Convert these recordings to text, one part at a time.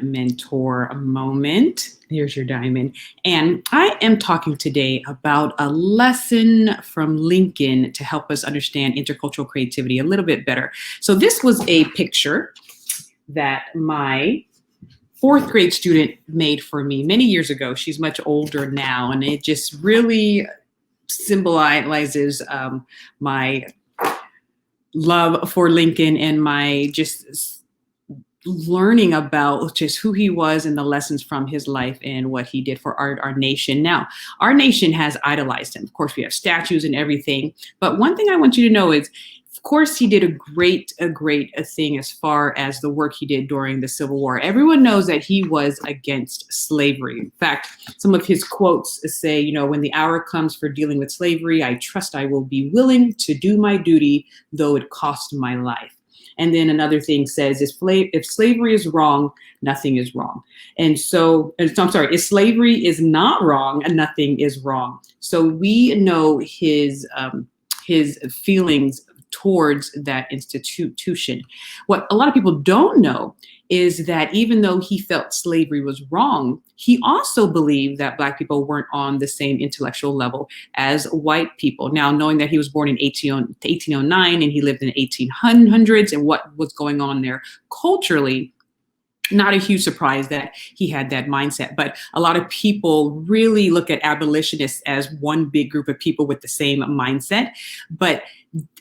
mentor moment. Here's your diamond. And I am talking today about a lesson from Lincoln to help us understand intercultural creativity a little bit better. So this was a picture that my fourth grade student made for me many years ago. She's much older now, and it just really symbolizes my love for Lincoln and my just learning about just who he was and the lessons from his life and what he did for our nation. Now, our nation has idolized him. Of course, we have statues and everything. But one thing I want you to know is, of course, he did a great thing as far as the work he did during the Civil War. Everyone knows that he was against slavery. In fact, some of his quotes say, you know, when the hour comes for dealing with slavery, I trust I will be willing to do my duty, though it cost my life. And then another thing says, if slavery is wrong, nothing is wrong. And so, I'm sorry, if slavery is not wrong, nothing is wrong. So we know his feelings towards that institution. What a lot of people don't know is that even though he felt slavery was wrong, he also believed that Black people weren't on the same intellectual level as white people. Now, knowing that he was born in 1809 and he lived in the 1800s and what was going on there culturally, not a huge surprise that he had that mindset. But a lot of people really look at abolitionists as one big group of people with the same mindset. But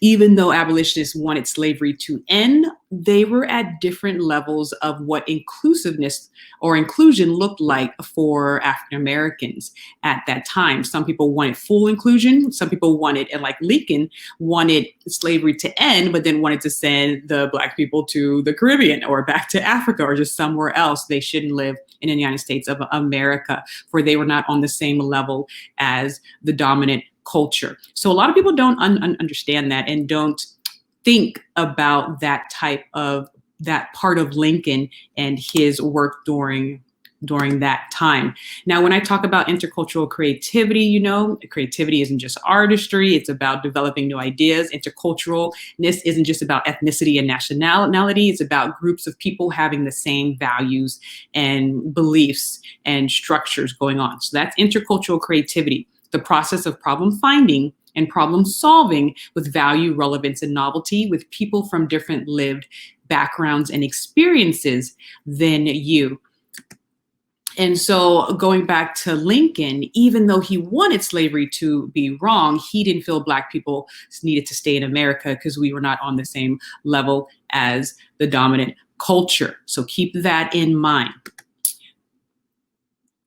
even though abolitionists wanted slavery to end, they were at different levels of what inclusiveness or inclusion looked like for African Americans at that time. Some people wanted full inclusion. Some people wanted, and like Lincoln, wanted slavery to end, but then wanted to send the Black people to the Caribbean or back to Africa or just somewhere else. They shouldn't live in the United States of America, for they were not on the same level as the dominant culture. So a lot of people don't understand that and don't think about that part of Lincoln and his work during that time. Now, when I talk about intercultural creativity, you know, creativity isn't just artistry. It's about developing new ideas. Interculturalness isn't just about ethnicity and nationality. It's about groups of people having the same values and beliefs and structures going on. So that's intercultural creativity, the process of problem finding and problem solving with value, relevance, and novelty with people from different lived backgrounds and experiences than you. And so going back to Lincoln, even though he wanted slavery to be wrong, he didn't feel Black people needed to stay in America because we were not on the same level as the dominant culture. So keep that in mind.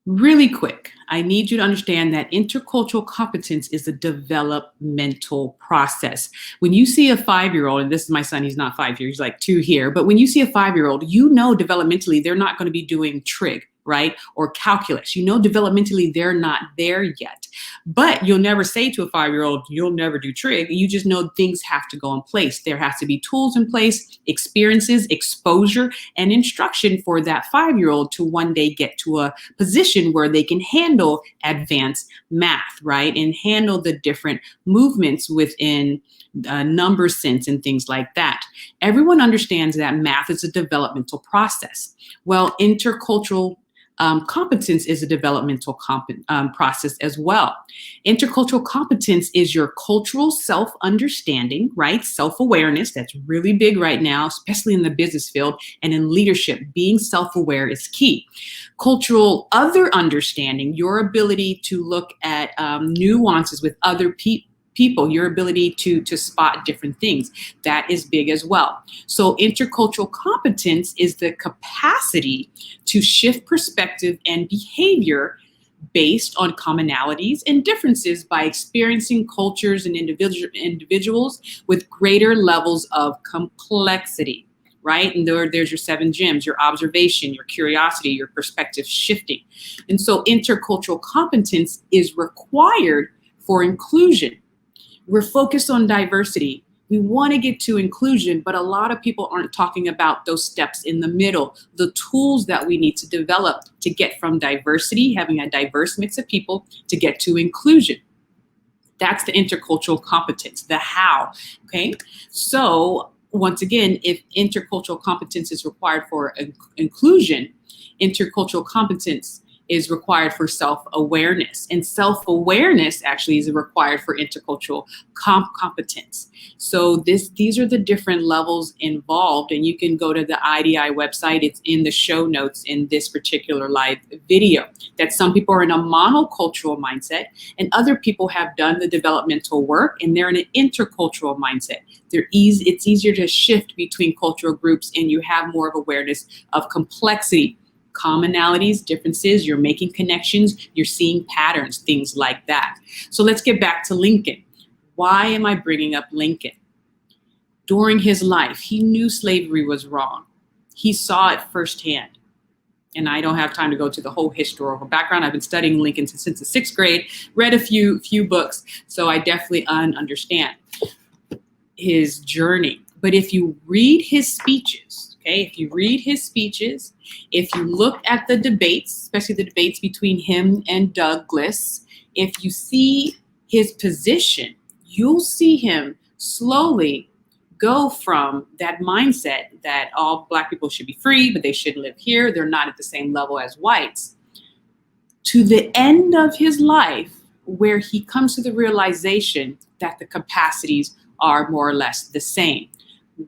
Really quick, I need you to understand that intercultural competence is a developmental process. When you see a 5-year-old, and this is my son, he's not 5 years, he's like 2 here, but when you see a 5-year-old, you know developmentally they're not going to be doing trig, right? Or calculus. You know developmentally they're not there yet. But you'll never say to a 5-year-old, you'll never do trig. You just know things have to go in place. There has to be tools in place, experiences, exposure, and instruction for that 5-year-old to one day get to a position where they can handle advanced math, right? And handle the different movements within number sense and things like that. Everyone understands that math is a developmental process. Well, intercultural competence is a developmental process as well. Intercultural competence is your cultural self-understanding, right? Self-awareness, that's really big right now, especially in the business field and in leadership. Being self-aware is key. Cultural other understanding, your ability to look at nuances with other people, your ability to spot different things, that is big as well. So intercultural competence is the capacity to shift perspective and behavior based on commonalities and differences by experiencing cultures and individuals with greater levels of complexity, right? And there's your 7 gems, your observation, your curiosity, your perspective shifting. And so intercultural competence is required for inclusion. We're focused on diversity. We want to get to inclusion, but a lot of people aren't talking about those steps in the middle, the tools that we need to develop to get from diversity, having a diverse mix of people, to get to inclusion. That's the intercultural competence, the how, okay? So once again, if intercultural competence is required for inclusion, intercultural competence is required for self-awareness, and self-awareness actually is required for intercultural competence. So these are the different levels involved, and you can go to the IDI website. It's in the show notes in this particular live video, that some people are in a monocultural mindset and other people have done the developmental work and they're in an intercultural mindset. It's easier to shift between cultural groups and you have more of awareness of complexity, commonalities, differences, you're making connections, you're seeing patterns, things like that. So let's get back to Lincoln. Why am I bringing up Lincoln? During his life, he knew slavery was wrong. He saw it firsthand. And I don't have time to go to the whole historical background. I've been studying Lincoln since the 6th grade, read a few books, so I definitely understand his journey. But if you read his speeches, okay, if you read his speeches, if you look at the debates, especially the debates between him and Douglas, if you see his position, you'll see him slowly go from that mindset that all Black people should be free, but they shouldn't live here, they're not at the same level as whites, to the end of his life where he comes to the realization that the capacities are more or less the same.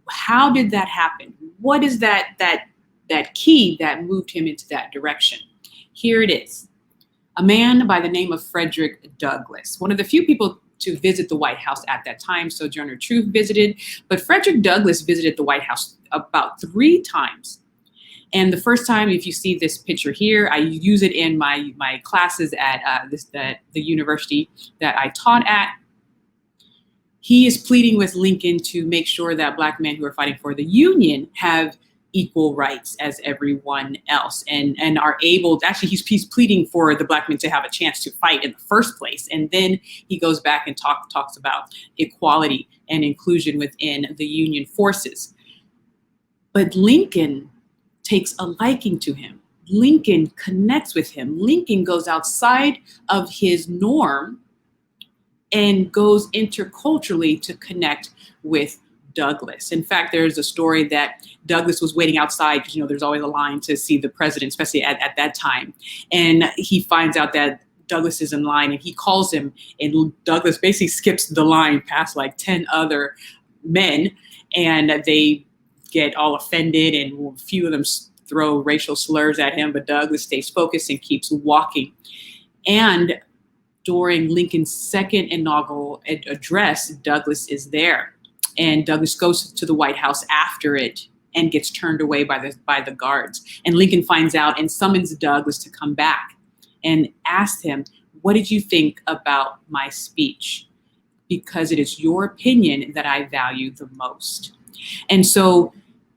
How did that happen? What is that key that moved him into that direction? Here it is. A man by the name of Frederick Douglass, one of the few people to visit the White House at that time. Sojourner Truth visited, but Frederick Douglass visited the White House about 3 times. And the first time, if you see this picture here, I use it in my classes at the university that I taught at. He is pleading with Lincoln to make sure that Black men who are fighting for the Union have equal rights as everyone else and are able to, actually he's pleading for the Black men to have a chance to fight in the first place. And then he goes back and talks about equality and inclusion within the Union forces. But Lincoln takes a liking to him. Lincoln connects with him. Lincoln goes outside of his norm and goes interculturally to connect with Douglass. In fact, there's a story that Douglass was waiting outside because, there's always a line to see the president, especially at that time. And he finds out that Douglass is in line and he calls him, and Douglass basically skips the line past like 10 other men, and they get all offended and a few of them throw racial slurs at him, but Douglass stays focused and keeps walking. And during Lincoln's second inaugural address, Douglass is there. And Douglass goes to the White House after it and gets turned away by the guards. And Lincoln finds out and summons Douglass to come back and asks him, "What did you think about my speech? Because it is your opinion that I value the most." And so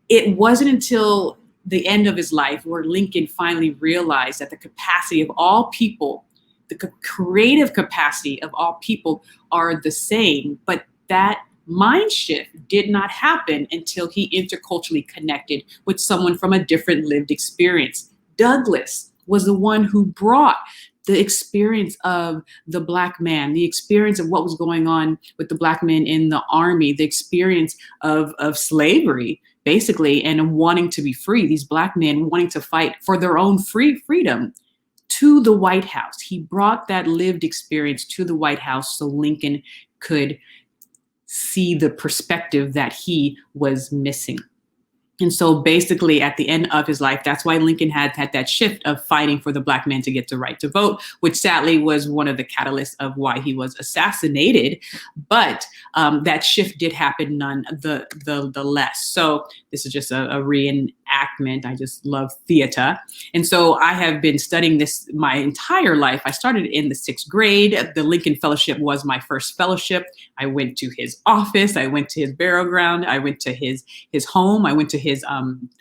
it wasn't until the end of his life where Lincoln finally realized that the capacity of all people, the creative capacity of all people are the same, but that mind shift did not happen until he interculturally connected with someone from a different lived experience. Douglass was the one who brought the experience of the Black man, the experience of what was going on with the Black men in the army, the experience of slavery, basically, and wanting to be free, these Black men wanting to fight for their own freedom, to the White House. He brought that lived experience to the White House so Lincoln could see the perspective that he was missing. And so basically at the end of his life, that's why Lincoln had that shift of fighting for the Black men to get the right to vote, which sadly was one of the catalysts of why he was assassinated. But that shift did happen none the less. So this is just a reenactment. I just love theater. And so I have been studying this my entire life. I started in the 6th grade. The Lincoln Fellowship was my first fellowship. I went to his office. I went to his burial ground. I went to his home. I went to his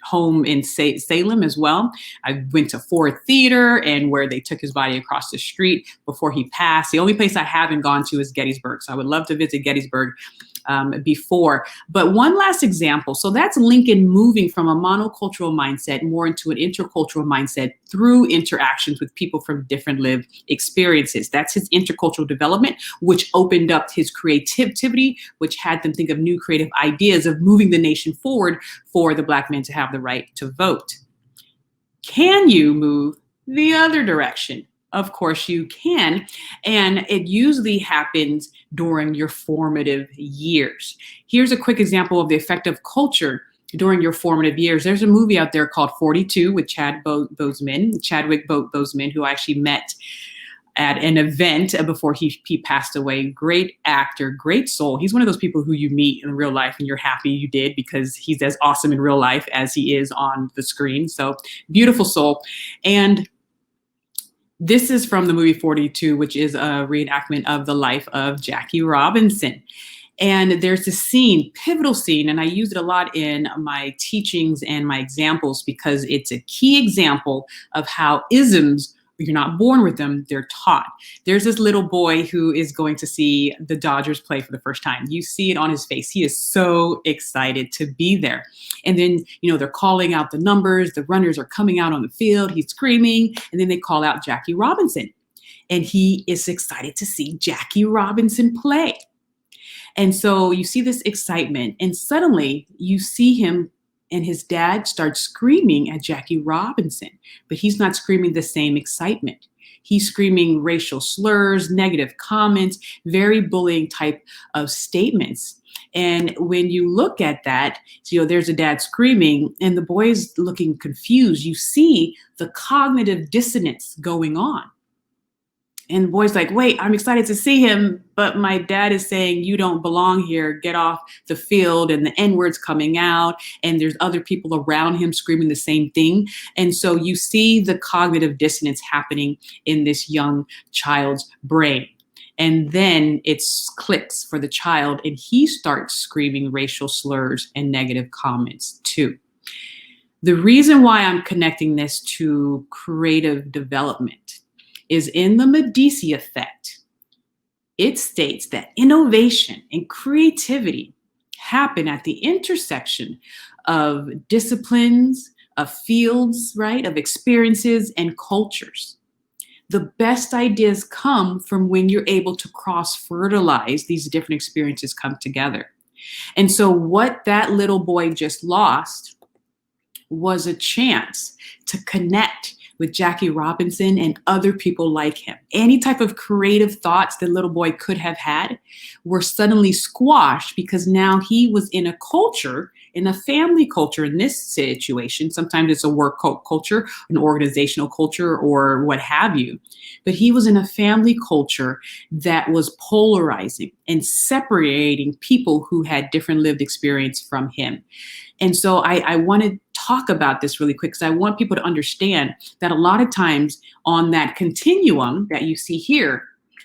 home in Salem as well. I went to Ford Theater and where they took his body across the street before he passed. The only place I haven't gone to is Gettysburg. So I would love to visit Gettysburg before. But one last example. So that's Lincoln moving from a monocultural mindset more into an intercultural mindset through interactions with people from different lived experiences. That's his intercultural development, which opened up his creativity, which had them think of new creative ideas of moving the nation forward for the Black men to have the right to vote. Can you move the other direction? Of course you can. And it usually happens during your formative years. Here's a quick example of the effect of culture during your formative years. There's a movie out there called 42 with Chadwick Boseman, who I actually met at an event before he passed away. Great actor, great soul. He's one of those people who you meet in real life and you're happy you did, because he's as awesome in real life as he is on the screen. So beautiful soul. And this is from the movie 42, which is a reenactment of the life of Jackie Robinson. And there's a scene, pivotal scene, and I use it a lot in my teachings and my examples because it's a key example of how isms, you're not born with them, they're taught. There's this little boy who is going to see the Dodgers play for the first time. You see it on his face. He is so excited to be there. And then, they're calling out the numbers. The runners are coming out on the field. He's screaming. And then they call out Jackie Robinson. And he is excited to see Jackie Robinson play. And so you see this excitement. And suddenly you see him and his dad starts screaming at Jackie Robinson, but he's not screaming the same excitement. He's screaming racial slurs, negative comments, very bullying type of statements. And when you look at that, there's a dad screaming and the boy's looking confused. You see the cognitive dissonance going on. And the boy's like, wait, I'm excited to see him, but my dad is saying, you don't belong here, get off the field, and the N-word's coming out, and there's other people around him screaming the same thing. And so you see the cognitive dissonance happening in this young child's brain. And then it clicks for the child, and he starts screaming racial slurs and negative comments too. The reason why I'm connecting this to creative development is in the Medici effect. It states that innovation and creativity happen at the intersection of disciplines, of fields, right, of experiences and cultures. The best ideas come from when you're able to cross-fertilize these different experiences come together. And so what that little boy just lost was a chance to connect with Jackie Robinson and other people like him. Any type of creative thoughts that little boy could have had were suddenly squashed because now he was in a culture, in a family culture in this situation. Sometimes it's a work culture, an organizational culture, or what have you. But he was in a family culture that was polarizing and separating people who had different lived experience from him. And so I want to talk about this really quick because I want people to understand that a lot of times on that continuum that you see here,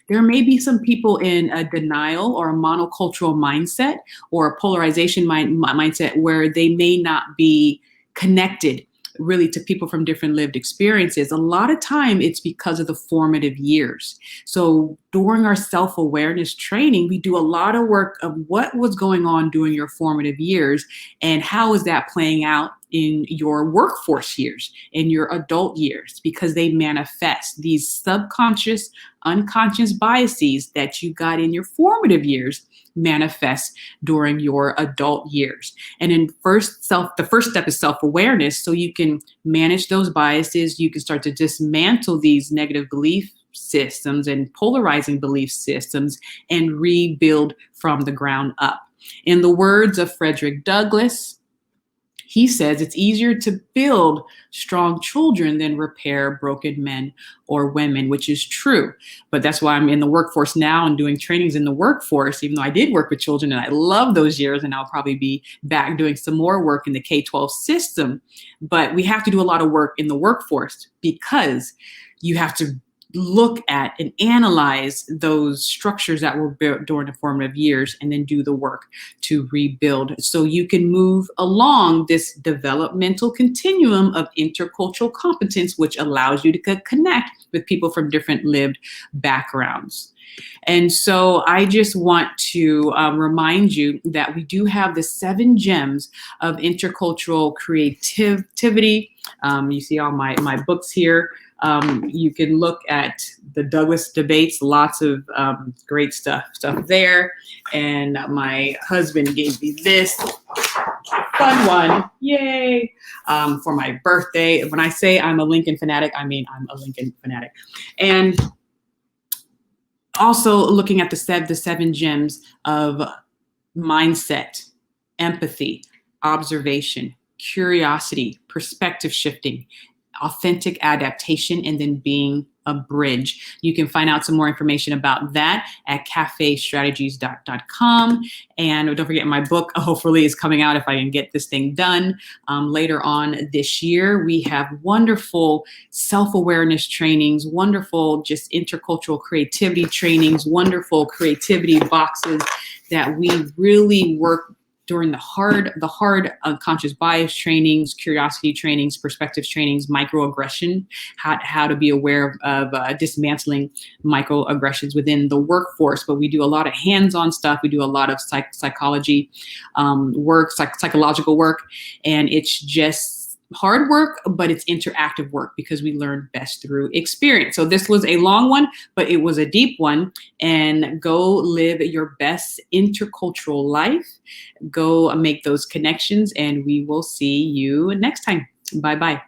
there may be some people in a denial or a monocultural mindset or a polarization mindset where they may not be connected really to people from different lived experiences. A lot of time it's because of the formative years. So during our self-awareness training, we do a lot of work of what was going on during your formative years and how is that playing out in your workforce years, in your adult years, because they manifest these subconscious, unconscious biases that you got in your formative years manifest during your adult years. And in the first step is self-awareness. So you can manage those biases. You can start to dismantle these negative belief systems and polarizing belief systems and rebuild from the ground up. In the words of Frederick Douglass, he says it's easier to build strong children than repair broken men or women, which is true. But that's why I'm in the workforce now and doing trainings in the workforce, even though I did work with children and I love those years, and I'll probably be back doing some more work in the K-12 system. But we have to do a lot of work in the workforce because you have to look at and analyze those structures that were built during the formative years and then do the work to rebuild so you can move along this developmental continuum of intercultural competence, which allows you to connect with people from different lived backgrounds. And so I just want to remind you that we do have the 7 gems of intercultural creativity. You see all my books here. You can look at the Douglas debates, lots of great stuff there. And my husband gave me this fun one, yay, for my birthday. When I say I'm a Lincoln fanatic, I mean I'm a Lincoln fanatic. And also looking at the 7 gems of mindset, empathy, observation, curiosity, perspective shifting, authentic adaptation, and then being a bridge. You can find out some more information about that at caffestrategies.com. And don't forget, my book hopefully is coming out if I can get this thing done later on this year. We have wonderful self-awareness trainings, wonderful just intercultural creativity trainings, wonderful creativity boxes that we really work during the hard unconscious bias trainings, curiosity trainings, perspectives trainings, microaggression, how to be aware of dismantling microaggressions within the workforce. But we do a lot of hands-on stuff. We do a lot of psychology work, psychological work, and it's just hard work, but it's interactive work because we learn best through experience. So this was a long one, but it was a deep one. And go live your best intercultural life. Go make those connections, and we will see you next time. Bye-bye.